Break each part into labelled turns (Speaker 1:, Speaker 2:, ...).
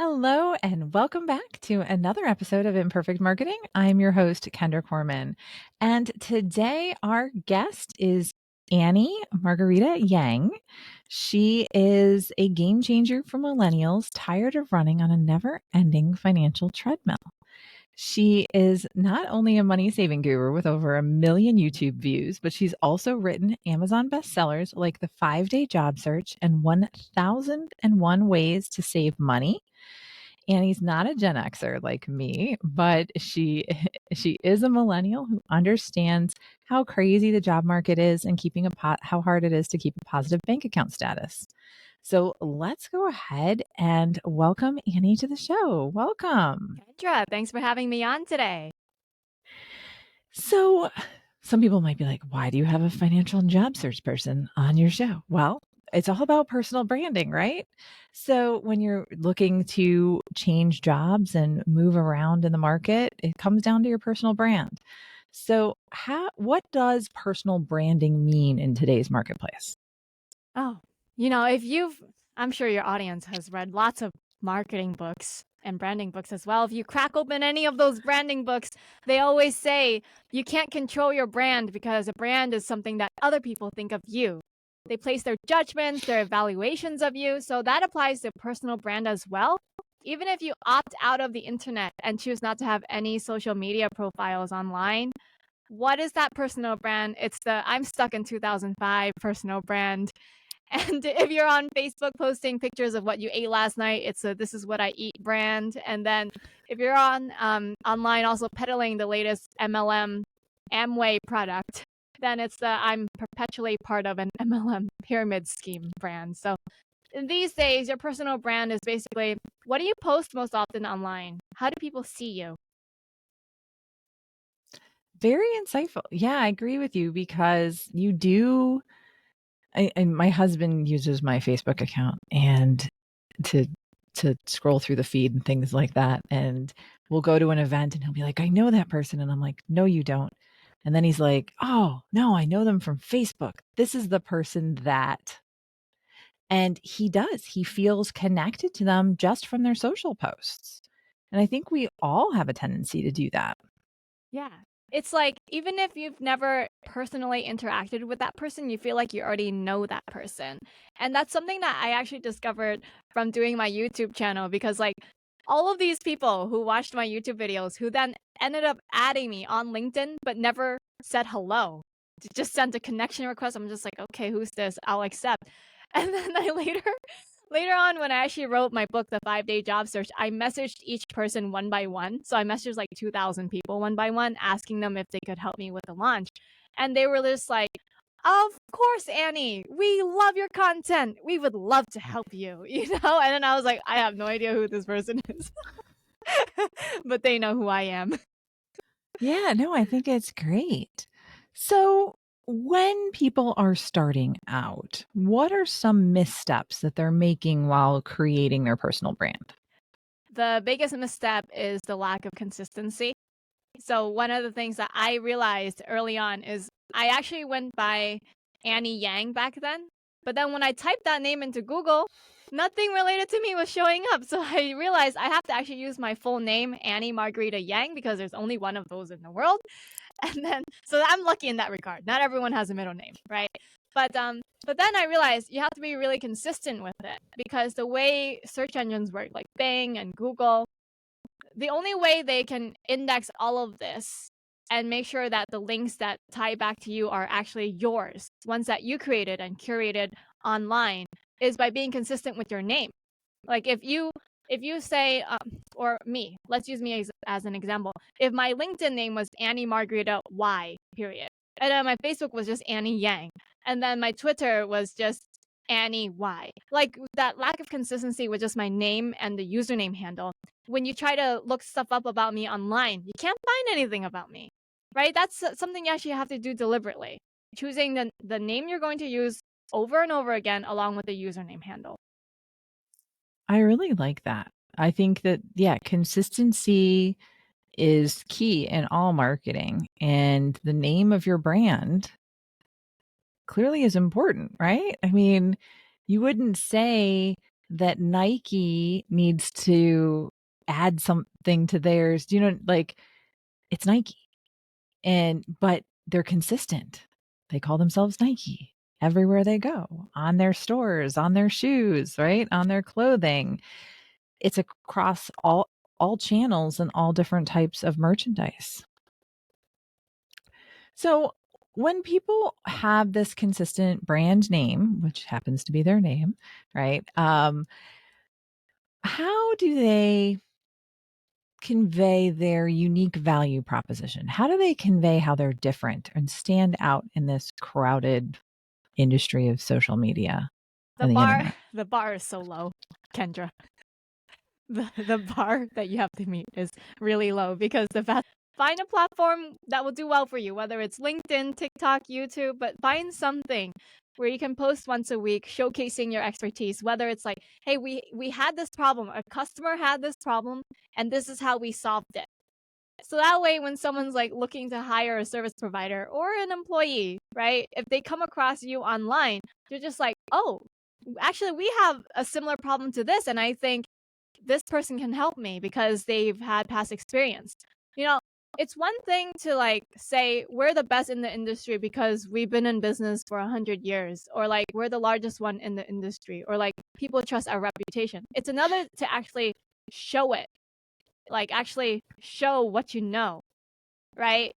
Speaker 1: Hello, and welcome back to another episode of Imperfect Marketing. I'm your host, Kendra Corman. And today, our guest is Annie Margarita Yang. She is a game changer for millennials tired of running on a never ending financial treadmill. She is not only a money saving guru with over 1 million YouTube views, but she's also written Amazon bestsellers like The 5 Day Job Search and 1001 Ways to Save Money. Annie's not a Gen Xer like me, but she is a millennial who understands how crazy the job market is and how hard it is to keep a positive bank account status. So let's go ahead and welcome Annie to the show. Welcome.
Speaker 2: Kendra, thanks for having me on today.
Speaker 1: So some people might be like, why do you have a financial and job search person on your show? Well, it's all about personal branding, right? So when you're looking to change jobs and move around in the market, it comes down to your personal brand. So what does personal branding mean in today's marketplace?
Speaker 2: Oh, I'm sure your audience has read lots of marketing books and branding books as well. If you crack open any of those branding books, they always say you can't control your brand because a brand is something that other people think of you. They place their judgments, their evaluations of you. So that applies to personal brand as well. Even if you opt out of the internet and choose not to have any social media profiles online, what is that personal brand? It's the I'm stuck in 2005 personal brand. And if you're on Facebook posting pictures of what you ate last night, it's a this is what I eat brand. And then if you're on online also peddling the latest MLM Amway product, then it's the I'm perpetually part of an MLM pyramid scheme brand. So these days, your personal brand is basically what do you post most often online? How do people see you?
Speaker 1: Very insightful. Yeah, I agree with you because you do. And my husband uses my Facebook account and to scroll through the feed and things like that. And we'll go to an event and he'll be like, I know that person. And I'm like, no, you don't. And then he's like, oh, no, I know them from Facebook. This is the person that. And he does. He feels connected to them just from their social posts. And I think we all have a tendency to do that.
Speaker 2: Yeah. It's like, even if you've never personally interacted with that person, you feel like you already know that person. And that's something that I actually discovered from doing my YouTube channel because, like, all of these people who watched my YouTube videos who then ended up adding me on LinkedIn but never said hello, just sent a connection request. I'm just like, okay, who's this? I'll accept. And then I later on, when I actually wrote my book, The 5 Day Job Search, I messaged each person one by one. So I messaged like 2,000 people one by one, asking them if they could help me with the launch. And they were just like, of course, Annie, we love your content. We would love to help you, And then I was like, I have no idea who this person is, but they know who I am.
Speaker 1: Yeah, no, I think it's great. So, when people are starting out, what are some missteps that they're making while creating their personal brand?
Speaker 2: The biggest misstep is the lack of consistency. So one of the things that I realized early on is I actually went by Annie Yang back then. But then when I typed that name into Google, nothing related to me was showing up. So I realized I have to actually use my full name, Annie Margarita Yang, because there's only one of those in the world. And then, so I'm lucky in that regard. Not everyone has a middle name, right? But then I realized you have to be really consistent with it because the way search engines work, like Bing and Google, the only way they can index all of this and make sure that the links that tie back to you are actually yours, ones that you created and curated online, is by being consistent with your name. Like if you say or me, let's use me as an example. If my LinkedIn name was Annie Margarita Y period, and then my Facebook was just Annie Yang, and then my Twitter was just Annie Y. Like that lack of consistency with just my name and the username handle. When you try to look stuff up about me online, you can't find anything about me, right? That's something you actually have to do deliberately. Choosing the name you're going to use over and over again along with the username handle.
Speaker 1: I really like that. I think that, yeah, consistency is key in all marketing, and the name of your brand clearly is important, right? I mean, you wouldn't say that Nike needs to add something to theirs. Do you know, like, it's Nike, but they're consistent. They call themselves Nike everywhere they go, on their stores, on their shoes, right? On their clothing. It's across all channels and all different types of merchandise. So when people have this consistent brand name, which happens to be their name, right? How do they convey their unique value proposition? How do they convey how they're different and stand out in this crowded industry of social media and the internet?
Speaker 2: The bar is so low, Kendra. The bar that you have to meet is really low because find a platform that will do well for you, whether it's LinkedIn, TikTok, YouTube, but find something where you can post once a week showcasing your expertise, whether it's like, hey, we had this problem, a customer had this problem, and this is how we solved it. So that way, when someone's like looking to hire a service provider or an employee, right? If they come across you online, you're just like, oh, actually, we have a similar problem to this. And I think this person can help me because they've had past experience. You know, it's one thing to like say we're the best in the industry because we've been in business for 100 years, or like we're the largest one in the industry, or like people trust our reputation. It's another to actually show it, like actually show what you know, right?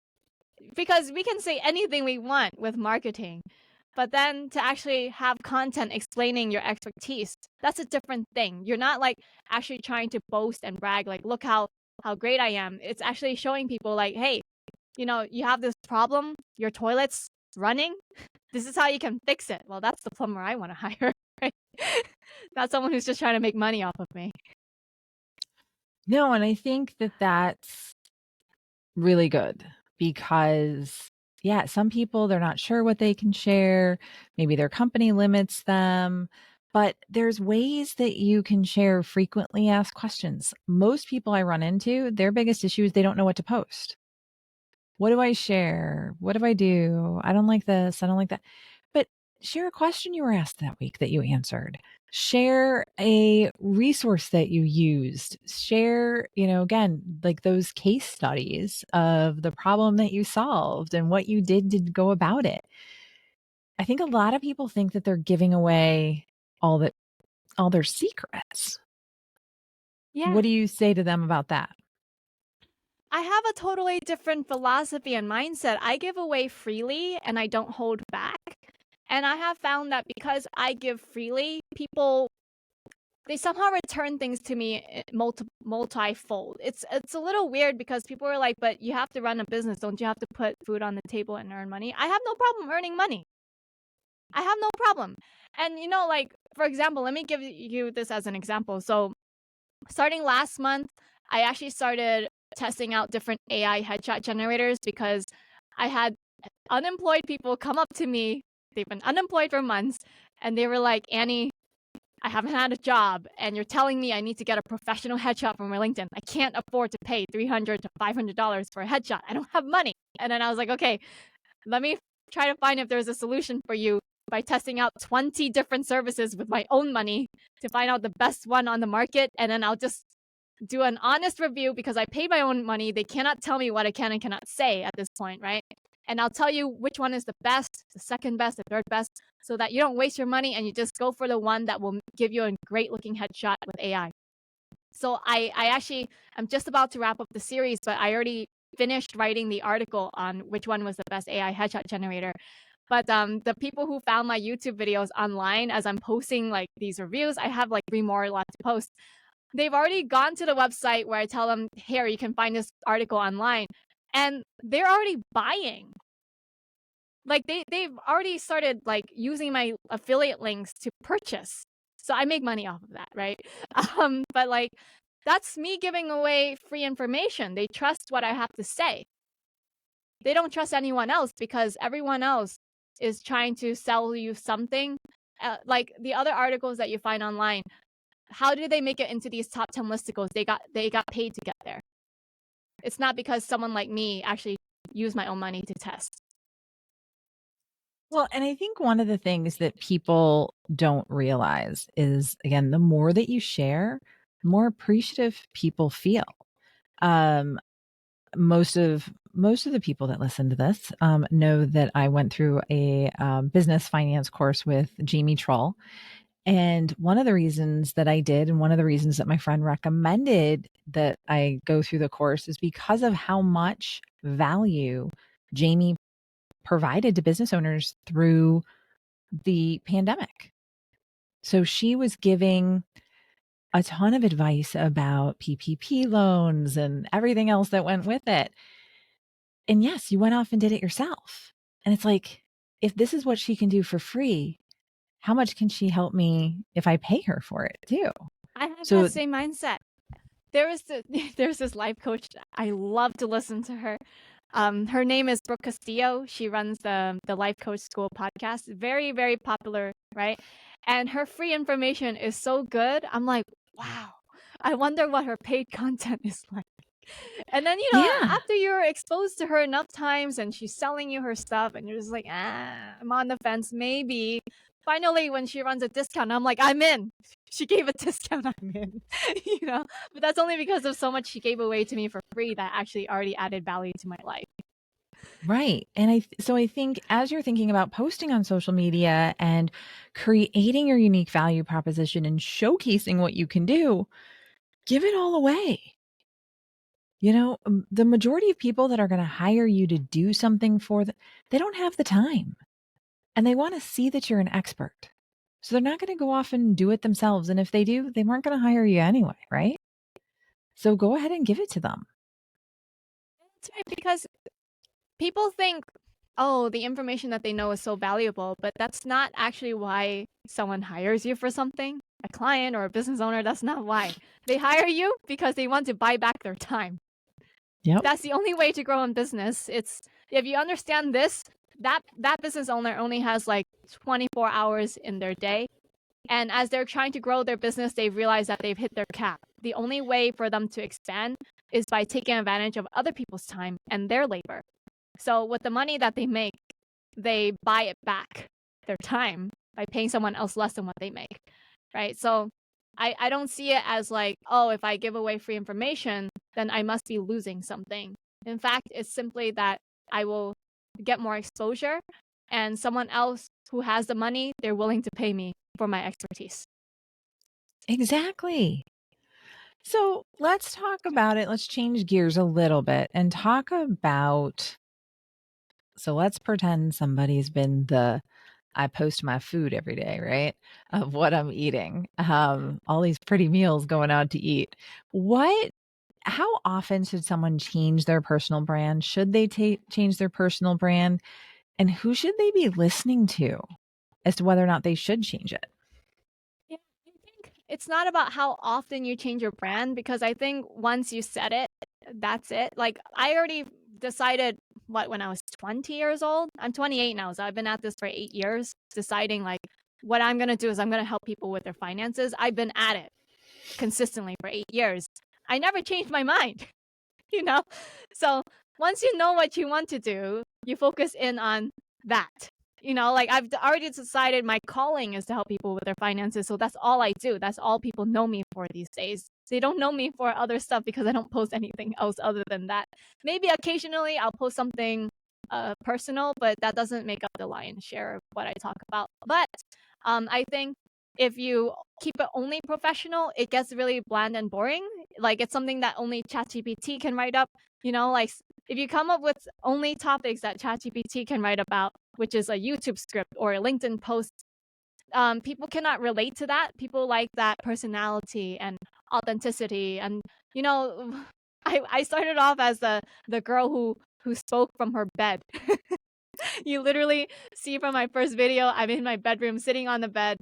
Speaker 2: Because we can say anything we want with marketing, but then to actually have content explaining your expertise, that's a different thing. You're not like actually trying to boast and brag, like, look how great I am. It's actually showing people like, hey, you know, you have this problem, your toilet's running. This is how you can fix it. Well, that's the plumber I want to hire, right? Not someone who's just trying to make money off of me.
Speaker 1: No, and I think that that's really good because, yeah, some people, they're not sure what they can share. Maybe their company limits them, but there's ways that you can share frequently asked questions. Most people I run into, their biggest issue is they don't know what to post. What do I share? What do I do? I don't like this. I don't like that. But share a question you were asked that week that you answered. Share a resource that you used. Share, again, like those case studies of the problem that you solved and what you did to go about it. I think a lot of people think that they're giving away all their secrets.
Speaker 2: Yeah.
Speaker 1: What do you say to them about that?
Speaker 2: I have a totally different philosophy and mindset. I give away freely and I don't hold back. And I have found that because I give freely, people, they somehow return things to me multifold. It's a little weird because people are like, but you have to run a business. Don't you have to put food on the table and earn money? I have no problem earning money. I have no problem. And, you know, like, for example, let me give you this as an example. So starting last month, I actually started testing out different AI headshot generators because I had unemployed people come up to me. They've been unemployed for months, and they were like, Annie, I haven't had a job, and you're telling me I need to get a professional headshot from my LinkedIn. I can't afford to pay $300 to $500 for a headshot. I don't have money. And then I was like, okay, let me try to find if there's a solution for you by testing out 20 different services with my own money to find out the best one on the market. And then I'll just do an honest review because I paid my own money. They cannot tell me what I can and cannot say at this point, right? And I'll tell you which one is the best, the second best, the third best, so that you don't waste your money and you just go for the one that will give you a great looking headshot with AI. So I actually, I'm just about to wrap up the series, but I already finished writing the article on which one was the best AI headshot generator. But the people who found my YouTube videos online as I'm posting like these reviews, I have like 3 more left to post. They've already gone to the website where I tell them, here, you can find this article online. And they're already buying. Like they've already started like using my affiliate links to purchase. So I make money off of that, right? But like that's me giving away free information. They trust what I have to say. They don't trust anyone else because everyone else is trying to sell you something. Like the other articles that you find online, how do they make it into these top 10 listicles? They got paid to get there. It's not because someone like me actually used my own money to test.
Speaker 1: Well, and I think one of the things that people don't realize is, again, the more that you share, the more appreciative people feel. Um, most of the people that listen to this know that I went through a business finance course with Jamie Troll. And one of the reasons that I did, and one of the reasons that my friend recommended that I go through the course, is because of how much value Jamie provided to business owners through the pandemic. So she was giving a ton of advice about PPP loans and everything else that went with it. And yes, you went off and did it yourself. And it's like, if this is what she can do for free, how much can she help me if I pay her for it too?
Speaker 2: I have that
Speaker 1: So,
Speaker 2: same mindset. There's this life coach. I love to listen to her. Her name is Brooke Castillo. She runs the Life Coach School podcast. Very, very popular, right? And her free information is so good. I'm like, wow. I wonder what her paid content is like. And then,
Speaker 1: yeah,
Speaker 2: after you're exposed to her enough times and she's selling you her stuff and you're just like, I'm on the fence, maybe. Finally, when she runs a discount, I'm like, I'm in. She gave a discount, I'm in. But that's only because of so much she gave away to me for free that actually already added value to my life.
Speaker 1: right. And I think as you're thinking about posting on social media and creating your unique value proposition and showcasing what you can do, give it all away. The majority of people that are going to hire you to do something for them, they don't have the time and they want to see that you're an expert. So they're not going to go off and do it themselves. And if they do, they weren't going to hire you anyway, right? So go ahead and give it to them.
Speaker 2: That's right, because people think, oh, the information that they know is so valuable, but that's not actually why someone hires you for something. A client or a business owner, that's not why. They hire you because they want to buy back their time.
Speaker 1: Yep.
Speaker 2: That's the only way to grow in business. It's if you understand this, that business owner only has like 24 hours in their day. And as they're trying to grow their business, they've realized that they've hit their cap. The only way for them to expand is by taking advantage of other people's time and their labor. So with the money that they make, they buy it back, their time, by paying someone else less than what they make, right? So I don't see it as like, oh, if I give away free information, then I must be losing something. In fact, it's simply that I will get more exposure and someone else who has the money, they're willing to pay me for my expertise.
Speaker 1: Exactly. So let's talk about it. Let's change gears a little bit and talk about. So let's pretend somebody's been I post my food every day, right? Of what I'm eating. All these pretty meals going out to eat. How often should someone change their personal brand? Should they change their personal brand? And who should they be listening to as to whether or not they should change it?
Speaker 2: Yeah, I think it's not about how often you change your brand because I think once you set it, that's it. Like I already decided when I was 20 years old. I'm 28 now, so I've been at this for 8 years, deciding like what I'm going to do is I'm going to help people with their finances. I've been at it consistently for 8 years. I never changed my mind, you know? So, once you know what you want to do, you focus in on that. Like I've already decided my calling is to help people with their finances. So that's all I do. That's all people know me for these days. They don't know me for other stuff because I don't post anything else other than that. Maybe occasionally I'll post something personal, but that doesn't make up the lion's share of what I talk about. But I think if you keep it only professional, it gets really bland and boring. Like it's something that only ChatGPT can write up. Like if you come up with only topics that ChatGPT can write about, which is a YouTube script or a LinkedIn post, people cannot relate to that. People like that personality and authenticity. And I started off as the girl who spoke from her bed. You literally see from my first video, I'm in my bedroom sitting on the bed,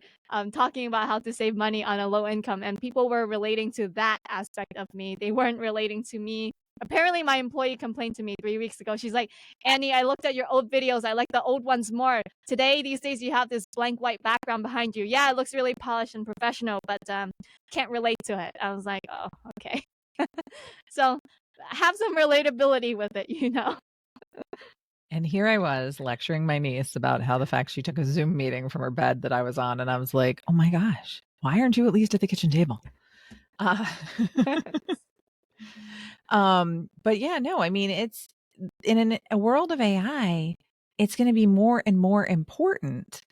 Speaker 2: talking about how to save money on a low income. And people were relating to that aspect of me. They weren't relating to me. Apparently, my employee complained to me 3 weeks ago. She's like, Annie, I looked at your old videos. I like the old ones more. These days, you have this blank white background behind you. Yeah, it looks really polished and professional, but can't relate to it. I was like, oh, okay. So have some relatability with it,
Speaker 1: And here I was lecturing my niece about how the fact she took a Zoom meeting from her bed that I was on. And I was like, oh my gosh, why aren't you at least at the kitchen table? Uh, but yeah, no, I mean, it's in a world of AI, it's going to be more and more important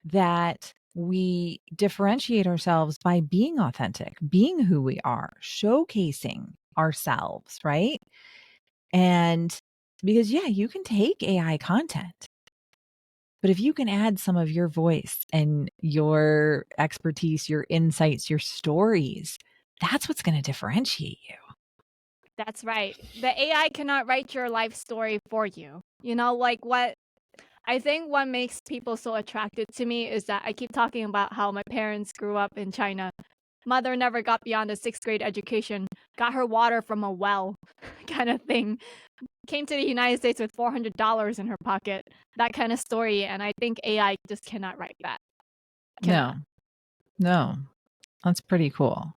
Speaker 1: that we differentiate ourselves by being authentic, being who we are, showcasing ourselves, right? And because, yeah, you can take AI content, but if you can add some of your voice and your expertise, your insights, your stories, that's what's going to differentiate you.
Speaker 2: That's right. The AI cannot write your life story for you. You know, like what I think what makes people so attracted to me is that I keep talking about how my parents grew up in China. Mother never got beyond a sixth grade education, got her water from a well kind of thing. Came to the United States with $400 in her pocket. That kind of story. And I think AI just cannot write that. Cannot.
Speaker 1: No, that's pretty cool.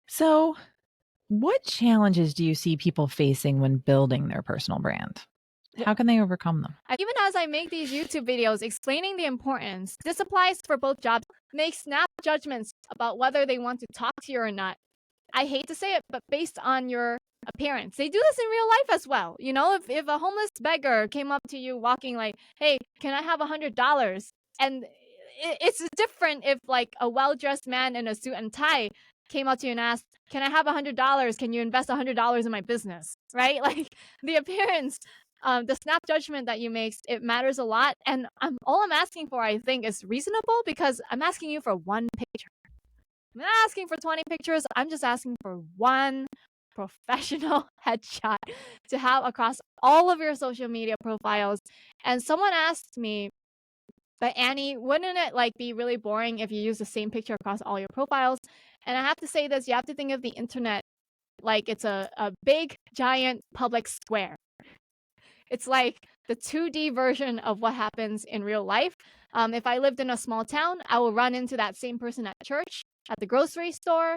Speaker 1: So, what challenges do you see people facing when building their personal brand? How can they overcome them?
Speaker 2: Even as I make these YouTube videos explaining the importance, this applies for both jobs, make snap judgments about whether they want to talk to you or not. I hate to say it, but based on your appearance. They do this in real life as well. You know, if a homeless beggar came up to you walking like, hey, can I have $100? And it's different if like a well-dressed man in a suit and tie came up to you and asked, can I have $100? Can you invest $100 in my business? Right? Like the appearance, the snap judgment that you make, it matters a lot. And all I'm asking for, I think, is reasonable because I'm asking you for one picture. I'm not asking for 20 pictures. I'm just asking for one professional headshot to have across all of your social media profiles. And someone asked me, but Annie, wouldn't it like be really boring if you use the same picture across all your profiles? And I have to say this, you have to think of the internet like it's a big, giant public square. It's like the 2D version of what happens in real life. If I lived in a small town, I will run into that same person at church, at the grocery store,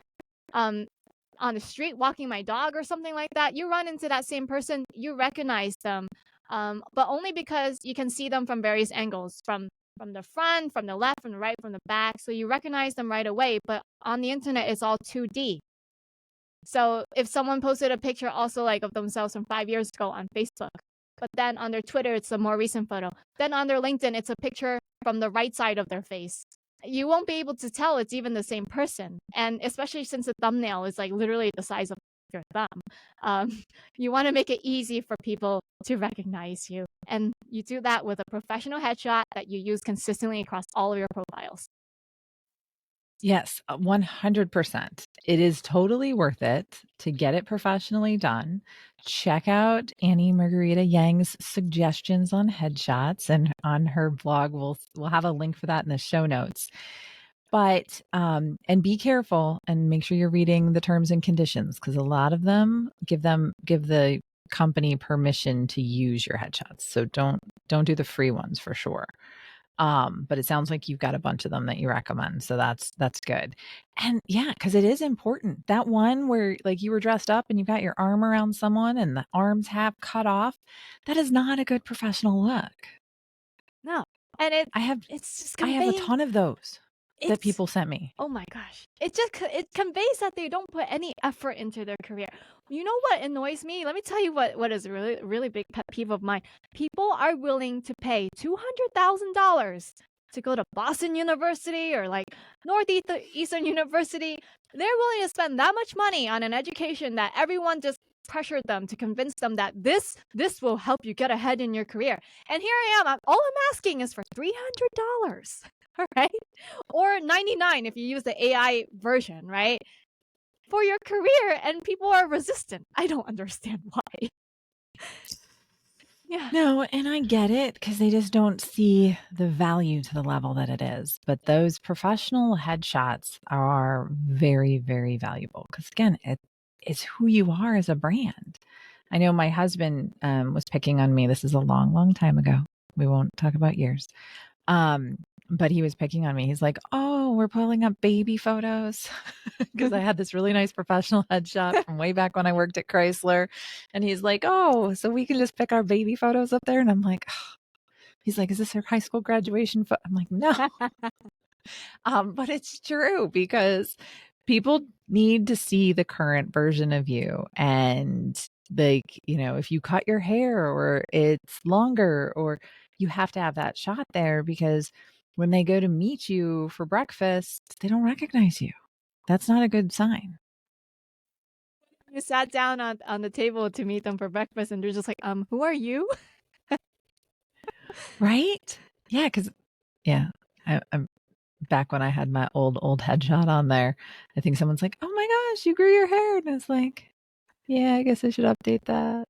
Speaker 2: on the street walking my dog or something like that. You run into that same person, you recognize them, but only because you can see them from various angles, from the front, from the left, from the right, from the back. So you recognize them right away. But on the internet, it's all 2D. So if someone posted a picture also like of themselves from 5 years ago on Facebook, but then on their Twitter, it's a more recent photo. Then on their LinkedIn, it's a picture from the right side of their face. You won't be able to tell it's even the same person. And especially since the thumbnail is like literally the size of your thumb, you want to make it easy for people to recognize you. And you do that with a professional headshot that you use consistently across all of your profiles.
Speaker 1: Yes, 100%. It is totally worth it to get it professionally done. Check out Annie Margarita Yang's suggestions on headshots, and on her blog we'll have a link for that in the show notes. But and be careful and make sure you're reading the terms and conditions, because a lot of them give the company permission to use your headshots. So don't do the free ones for sure. But it sounds like you've got a bunch of them that you recommend. So that's good. And yeah, because it is important. That one where like you were dressed up and you got your arm around someone and the arms half cut off, that is not a good professional look.
Speaker 2: No. And it's just
Speaker 1: I have a
Speaker 2: conveying.
Speaker 1: ton of those that people sent me.
Speaker 2: Oh my gosh. It conveys that they don't put any effort into their career. You know what annoys me? Let me tell you what is a really, really big pet peeve of mine. People are willing to pay $200,000 to go to Boston University or like Northeastern University. They're willing to spend that much money on an education that everyone just pressured them to convince them that this will help you get ahead in your career. And here I am. All I'm asking is for $300. All right. Or 99 if you use the AI version, right? For your career, and people are resistant. I don't understand why. Yeah.
Speaker 1: No, and I get it because they just don't see the value to the level that it is. But those professional headshots are very, very valuable because, again, it's who you are as a brand. I know my husband was picking on me. This is a long, long time ago. We won't talk about years. but he was picking on me. He's like, "Oh, we're pulling up baby photos," because I had this really nice professional headshot from way back when I worked at Chrysler. And he's like, "Oh, so we can just pick our baby photos up there?" And I'm like, oh. He's like, "Is this her high school graduation photo?" I'm like, "No." But it's true because people need to see the current version of you. And like, if you cut your hair or it's longer, or you have to have that shot there, because when they go to meet you for breakfast, they don't recognize you. That's not a good sign.
Speaker 2: You sat down on the table to meet them for breakfast, and they're just like, who are you?
Speaker 1: Right? Yeah. Cause yeah, I'm back when I had my old headshot on there. I think someone's like, "Oh my gosh, you grew your hair." And it's like, yeah, I guess I should update that.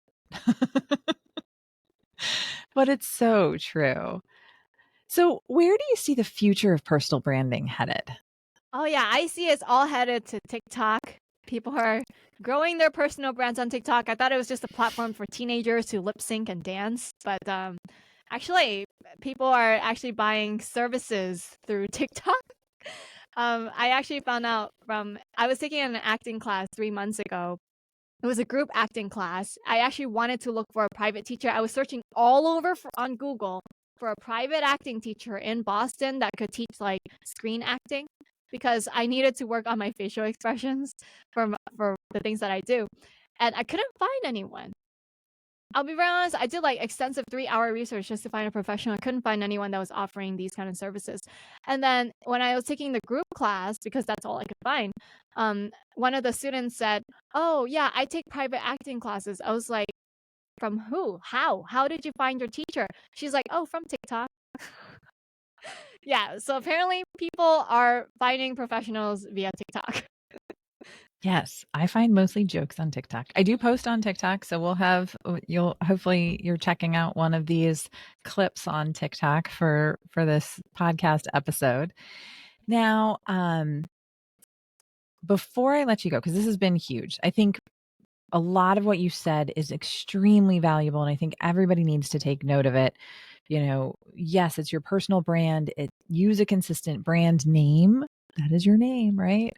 Speaker 1: But it's so true. So, where do you see the future of personal branding headed?
Speaker 2: Oh yeah, I see it's all headed to TikTok. People are growing their personal brands on TikTok. I thought it was just a platform for teenagers to lip sync and dance, but actually, people are actually buying services through TikTok. I actually found out I was taking an acting class 3 months ago. It was a group acting class. I actually wanted to look for a private teacher. I was searching all over on Google for a private acting teacher in Boston that could teach like screen acting, because I needed to work on my facial expressions for the things that I do. And I couldn't find anyone. I'll be very honest, I did like extensive 3-hour research just to find a professional. I couldn't find anyone that was offering these kind of services. And then when I was taking the group class, because that's all I could find, one of the students said, "Oh yeah, I take private acting classes." I was like, "From who? How did you find your teacher?" She's like, "Oh, from TikTok." Yeah, so apparently people are finding professionals via TikTok.
Speaker 1: Yes, I find mostly jokes on TikTok. I do post on TikTok, so you'll hopefully you're checking out one of these clips on TikTok for this podcast episode. Now, before I let you go, because this has been huge, I think a lot of what you said is extremely valuable, and I think everybody needs to take note of it. Yes, it's your personal brand. Use a consistent brand name. That is your name, right?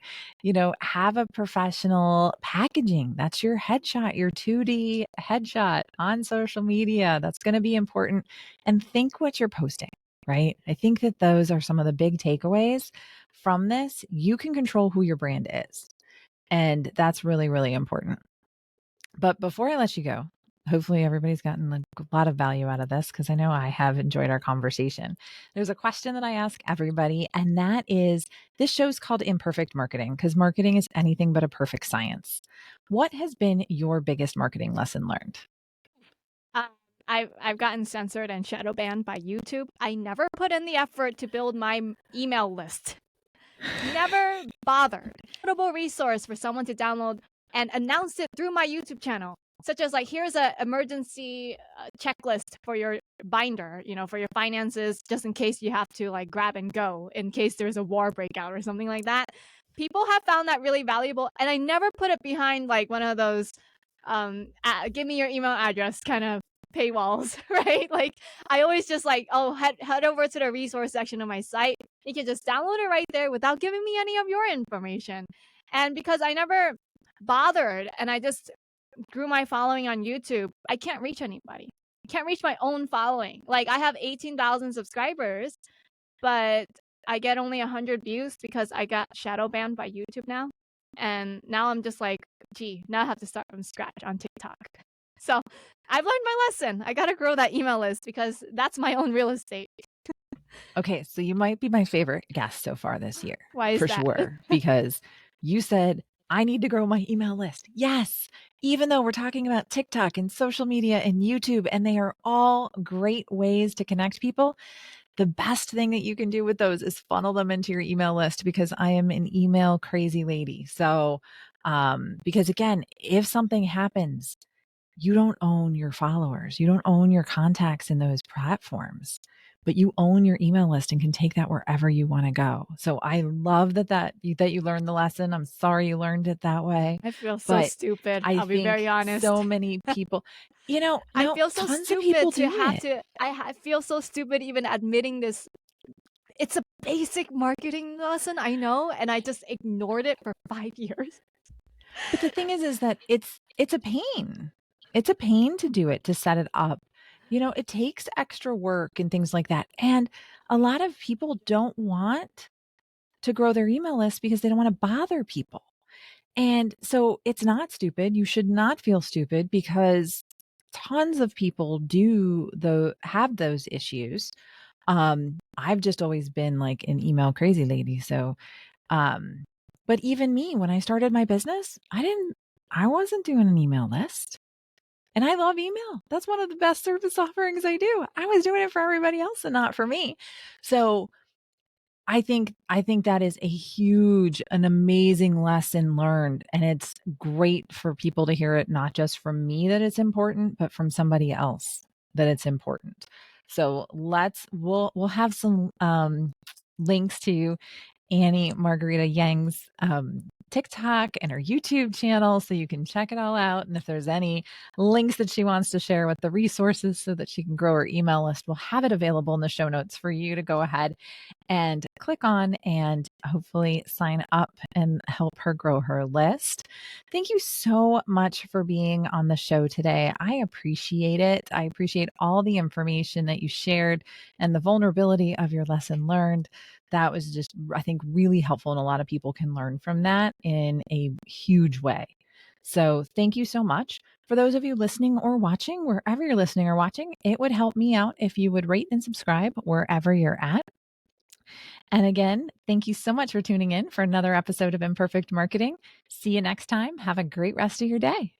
Speaker 1: Have a professional packaging. That's your headshot, your 2D headshot on social media. That's going to be important. And think what you're posting, right? I think that those are some of the big takeaways from this. You can control who your brand is. And that's really, really important. But before I let you go, hopefully everybody's gotten a lot of value out of this, because I know I have enjoyed our conversation. There's a question that I ask everybody, and that is, this show's called Imperfect Marketing because marketing is anything but a perfect science. What has been your biggest marketing lesson learned?
Speaker 2: Uh, I've gotten censored and shadow banned by YouTube. I never put in the effort to build my email list. Never bothered. Notable resource for someone to download and announce it through my YouTube channel, such as like, here's a emergency checklist for your binder, for your finances, just in case you have to like grab and go in case there's a war breakout or something like that. People have found that really valuable, and I never put it behind like one of those give me your email address kind of paywalls, right? Like, I always just like, oh, head over to the resource section of my site. You can just download it right there without giving me any of your information. And because I never bothered and I just grew my following on YouTube, I can't reach anybody. I can't reach my own following. Like, I have 18,000 subscribers, but I get only 100 views because I got shadow banned by YouTube now. And now I'm just like, gee, now I have to start from scratch on TikTok. So I've learned my lesson. I got to grow that email list because that's my own real estate.
Speaker 1: Okay, so you might be my favorite guest so far this year,
Speaker 2: Why is
Speaker 1: for
Speaker 2: that?
Speaker 1: sure, because you said, I need to grow my email list. Yes, even though we're talking about TikTok and social media and YouTube, and they are all great ways to connect people, the best thing that you can do with those is funnel them into your email list, because I am an email crazy lady. So, because again, if something happens, you don't own your followers. You don't own your contacts in those platforms, but you own your email list and can take that wherever you want to go. So I love that you learned the lesson. I'm sorry you learned it that way,
Speaker 2: I feel so
Speaker 1: but
Speaker 2: stupid.
Speaker 1: I
Speaker 2: I'll be very
Speaker 1: think
Speaker 2: honest.
Speaker 1: so many people,
Speaker 2: I
Speaker 1: no,
Speaker 2: feel so
Speaker 1: tons of
Speaker 2: stupid
Speaker 1: people
Speaker 2: to
Speaker 1: do
Speaker 2: have
Speaker 1: it.
Speaker 2: to. I feel so stupid even admitting this. It's basic marketing lesson, I know, and I just ignored it for 5 years.
Speaker 1: But the thing is that it's a pain. It's a pain to do it, to set it up. It takes extra work and things like that. And a lot of people don't want to grow their email list because they don't want to bother people. And so it's not stupid. You should not feel stupid because tons of people have those issues. I've just always been like an email crazy lady. So um, but even me, when I started my business, I wasn't doing an email list. And I love email. That's one of the best service offerings I do. I was doing it for everybody else and not for me. So I think that is an amazing lesson learned. And it's great for people to hear it, not just from me that it's important, but from somebody else that it's important. So we'll have some links to Annie Margarita Yang's TikTok and her YouTube channel so you can check it all out. And if there's any links that she wants to share with the resources so that she can grow her email list, we'll have it available in the show notes for you to go ahead and click on and hopefully sign up and help her grow her list. Thank you so much for being on the show today. I appreciate it. I appreciate all the information that you shared and the vulnerability of your lesson learned. That was just, I think, really helpful. And a lot of people can learn from that in a huge way. So thank you so much. For those of you listening or watching, wherever you're listening or watching, it would help me out if you would rate and subscribe wherever you're at. And again, thank you so much for tuning in for another episode of Imperfect Marketing. See you next time. Have a great rest of your day.